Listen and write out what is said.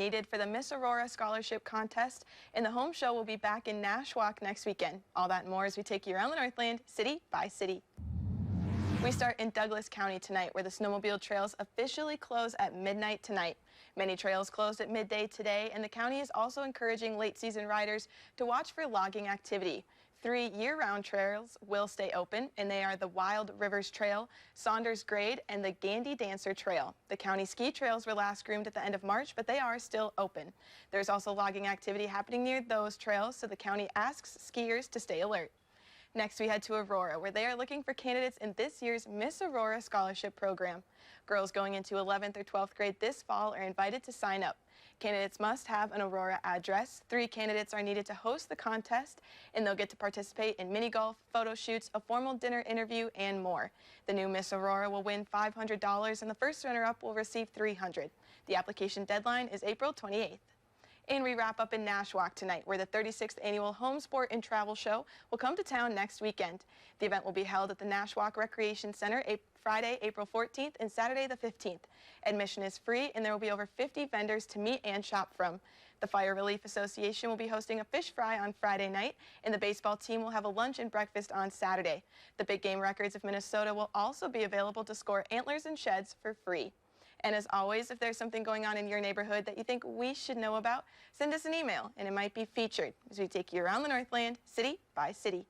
needed for the Miss Aurora Scholarship Contest, and the home show will be back in Nashwauk next weekend. All that and more as we take you around the Northland, city by city. We start in Douglas County tonight, where the snowmobile trails officially close at midnight tonight. Many trails closed at midday today, and the county is also encouraging late-season riders to watch for logging activity. 3 year-round trails will stay open, and they are the Wild Rivers Trail, Saunders Grade, and the Gandy Dancer Trail. The county ski trails were last groomed at the end of March, but they are still open. There's also logging activity happening near those trails, so the county asks skiers to stay alert. Next, we head to Aurora, where they are looking for candidates in this year's Miss Aurora Scholarship Program. Girls going into 11th or 12th grade this fall are invited to sign up. Candidates must have an Aurora address. 3 candidates are needed to host the contest, and they'll get to participate in mini golf, photo shoots, a formal dinner interview, and more. The new Miss Aurora will win $500, and the first runner-up will receive $300. The application deadline is April 28th. And we wrap up in Nashwauk tonight, where the 36th Annual Home Sport and Travel Show will come to town next weekend. The event will be held at the Nashwauk Recreation Center Friday, April 14th and Saturday the 15th. Admission is free, and there will be over 50 vendors to meet and shop from. The Fire Relief Association will be hosting a fish fry on Friday night, and the baseball team will have a lunch and breakfast on Saturday. The Big Game Records of Minnesota will also be available to score antlers and sheds for free. And as always, if there's something going on in your neighborhood that you think we should know about, send us an email, and it might be featured as we take you around the Northland, city by city.